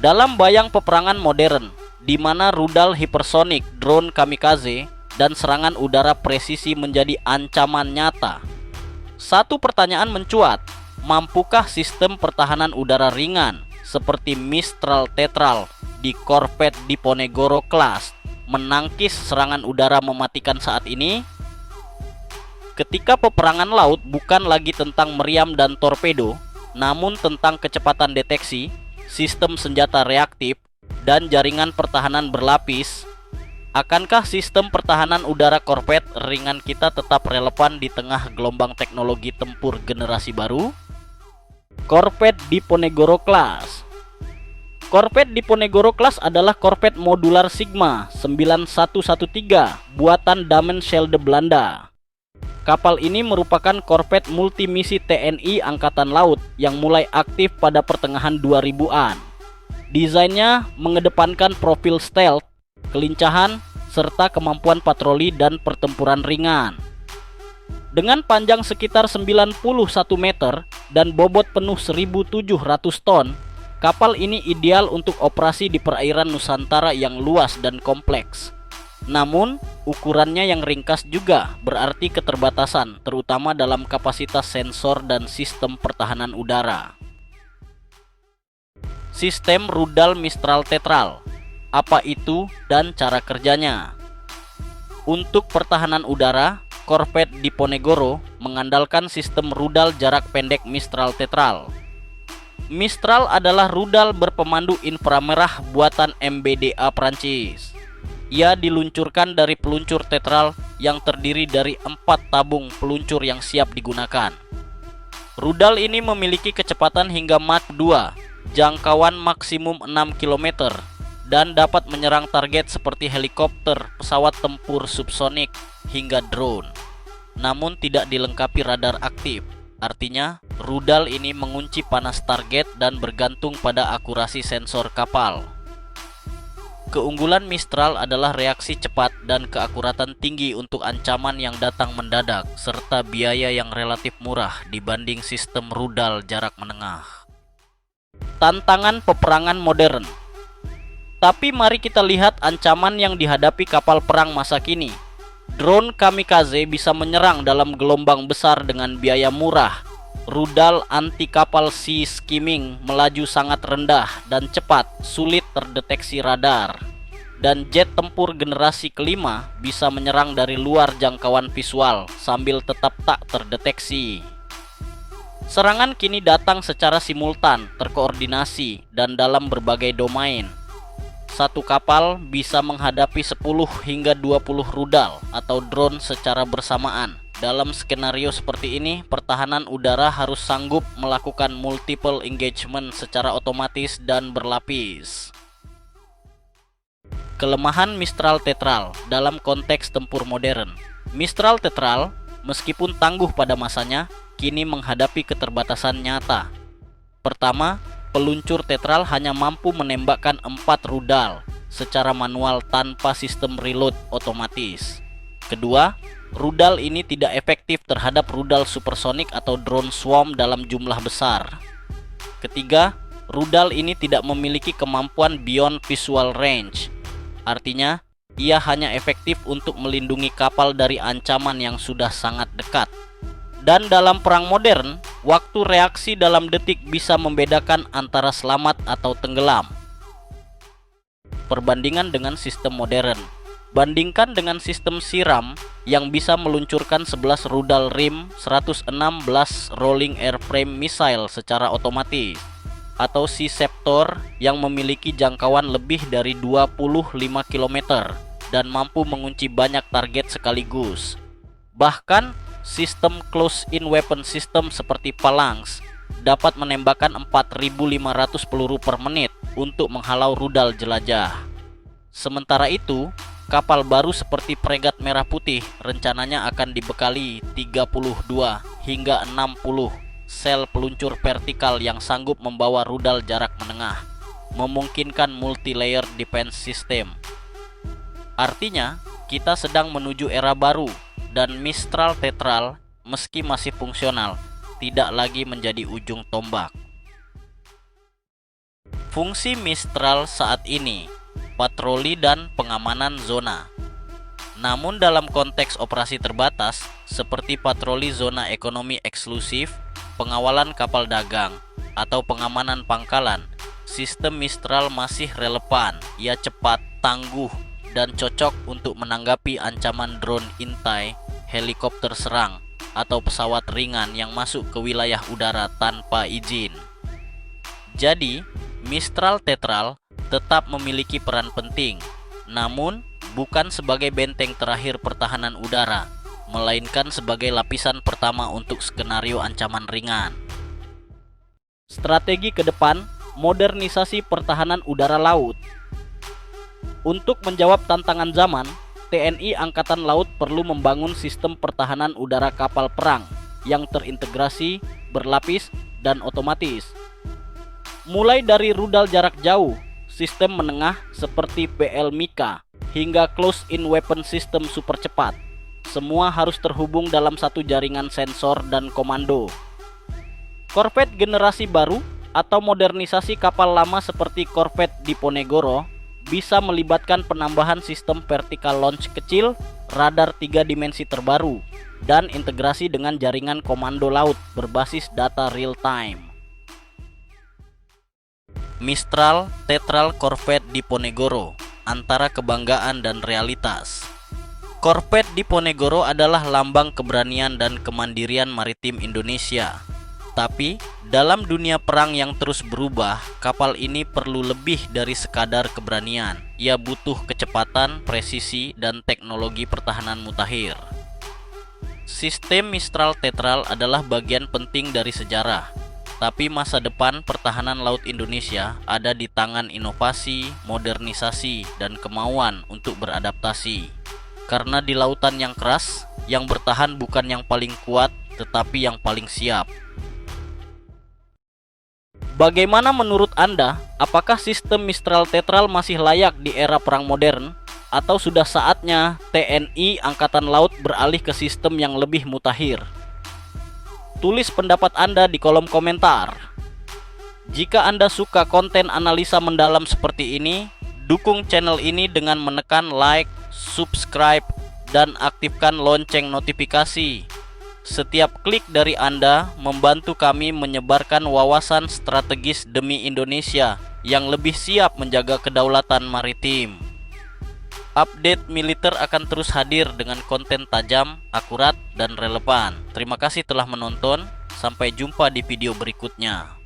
Dalam bayang peperangan modern, di mana rudal hipersonik, drone kamikaze, dan serangan udara presisi menjadi ancaman nyata, satu pertanyaan mencuat: mampukah sistem pertahanan udara ringan seperti Mistral Tetral di korvet Diponegoro class menangkis serangan udara mematikan saat ini? Ketika peperangan laut bukan lagi tentang meriam dan torpedo, namun tentang kecepatan deteksi, sistem senjata reaktif, dan jaringan pertahanan berlapis, akankah sistem pertahanan udara korvet ringan kita tetap relevan di tengah gelombang teknologi tempur generasi baru? Korvet Diponegoro class. Korvet Diponegoro class adalah korvet modular Sigma 9113 buatan Damen-Schelde Belanda. Kapal ini merupakan korvet multimisi TNI Angkatan Laut yang mulai aktif pada pertengahan 2000-an. Desainnya mengedepankan profil stealth, kelincahan, serta kemampuan patroli dan pertempuran ringan. Dengan panjang sekitar 91 meter dan bobot penuh 1.700 ton, kapal ini ideal untuk operasi di perairan Nusantara yang luas dan kompleks. Namun, ukurannya yang ringkas juga berarti keterbatasan, terutama dalam kapasitas sensor dan sistem pertahanan udara. Sistem rudal Mistral Tetral. Apa itu dan cara kerjanya? Untuk pertahanan udara, korvet Diponegoro mengandalkan sistem rudal jarak pendek Mistral Tetral. Mistral adalah rudal berpemandu inframerah buatan MBDA Prancis. Ia diluncurkan dari peluncur tetral yang terdiri dari 4 tabung peluncur yang siap digunakan. Rudal ini memiliki kecepatan hingga Mach 2, jangkauan maksimum 6 km, dan dapat menyerang target seperti helikopter, pesawat tempur subsonik, hingga drone. Namun tidak dilengkapi radar aktif. Artinya, rudal ini mengunci panas target dan bergantung pada akurasi sensor kapal. Keunggulan Mistral adalah reaksi cepat dan keakuratan tinggi untuk ancaman yang datang mendadak, serta biaya yang relatif murah dibanding sistem rudal jarak menengah. Tantangan peperangan modern. Tapi mari kita lihat ancaman yang dihadapi kapal perang masa kini. Drone kamikaze bisa menyerang dalam gelombang besar dengan biaya murah. Rudal anti kapal sea skimming melaju sangat rendah dan cepat, sulit terdeteksi radar. Dan jet tempur generasi kelima bisa menyerang dari luar jangkauan visual sambil tetap tak terdeteksi. Serangan kini datang secara simultan, terkoordinasi, dan dalam berbagai domain. Satu kapal bisa menghadapi 10 hingga 20 rudal atau drone secara bersamaan. Dalam skenario seperti ini, pertahanan udara harus sanggup melakukan multiple engagement secara otomatis dan berlapis. Kelemahan Mistral Tetral dalam konteks tempur modern. Mistral Tetral, meskipun tangguh pada masanya, kini menghadapi keterbatasan nyata. Pertama, peluncur Tetral hanya mampu menembakkan 4 rudal secara manual tanpa sistem reload otomatis. Kedua, rudal ini tidak efektif terhadap rudal supersonik atau drone swarm dalam jumlah besar. Ketiga, rudal ini tidak memiliki kemampuan beyond visual range. Artinya, ia hanya efektif untuk melindungi kapal dari ancaman yang sudah sangat dekat. Dan dalam perang modern, waktu reaksi dalam detik bisa membedakan antara selamat atau tenggelam. Perbandingan dengan sistem modern. Bandingkan dengan sistem siram yang bisa meluncurkan 11 rudal RIM 116 Rolling Airframe Missile secara otomatis, atau Sea-Ceptor yang memiliki jangkauan lebih dari 25 km dan mampu mengunci banyak target sekaligus. Bahkan, sistem close-in weapon system seperti Phalanx dapat menembakkan 4.500 peluru per menit untuk menghalau rudal jelajah. Sementara itu, kapal baru seperti Fregat Merah Putih rencananya akan dibekali 32 hingga 60 sel peluncur vertikal yang sanggup membawa rudal jarak menengah, memungkinkan multi-layer defense system. Artinya, kita sedang menuju era baru dan Mistral Tetral meski masih fungsional, tidak lagi menjadi ujung tombak. Fungsi Mistral saat ini patroli dan pengamanan zona. Namun dalam konteks operasi terbatas seperti patroli zona ekonomi eksklusif, pengawalan kapal dagang, atau pengamanan pangkalan, sistem Mistral masih relevan. Ia cepat, tangguh, dan cocok untuk menanggapi ancaman drone intai, helikopter serang, atau pesawat ringan yang masuk ke wilayah udara tanpa izin. Jadi, Mistral Tetral tetap memiliki peran penting, namun bukan sebagai benteng terakhir pertahanan udara, melainkan sebagai lapisan pertama untuk skenario ancaman ringan. Strategi ke depan, modernisasi pertahanan udara laut. Untuk menjawab tantangan zaman, TNI Angkatan Laut perlu membangun sistem pertahanan udara kapal perang yang terintegrasi, berlapis, dan otomatis. Mulai dari rudal jarak jauh, sistem menengah seperti PL Mika, hingga close-in weapon system super cepat. Semua harus terhubung dalam satu jaringan sensor dan komando. Korvet generasi baru atau modernisasi kapal lama seperti korvet Diponegoro bisa melibatkan penambahan sistem vertical launch kecil, radar 3 dimensi terbaru, dan integrasi dengan jaringan komando laut berbasis data real time. Mistral Tetral Korvet Diponegoro, antara kebanggaan dan realitas. Korvet Diponegoro adalah lambang keberanian dan kemandirian maritim Indonesia. Tapi, dalam dunia perang yang terus berubah, kapal ini perlu lebih dari sekadar keberanian. Ia butuh kecepatan, presisi, dan teknologi pertahanan mutakhir. Sistem Mistral Tetral adalah bagian penting dari sejarah. Tapi masa depan pertahanan laut Indonesia ada di tangan inovasi, modernisasi, dan kemauan untuk beradaptasi. Karena di lautan yang keras, yang bertahan bukan yang paling kuat, tetapi yang paling siap. Bagaimana menurut Anda? Apakah sistem Mistral Tetral masih layak di era perang modern? Atau sudah saatnya TNI Angkatan Laut beralih ke sistem yang lebih mutakhir? Tulis pendapat Anda di kolom komentar. Jika Anda suka konten analisa mendalam seperti ini, dukung channel ini dengan menekan like, subscribe, dan aktifkan lonceng notifikasi. Setiap klik dari Anda membantu kami menyebarkan wawasan strategis demi Indonesia yang lebih siap menjaga kedaulatan maritim. Update militer akan terus hadir dengan konten tajam, akurat, dan relevan. Terima kasih telah menonton. Sampai jumpa di video berikutnya.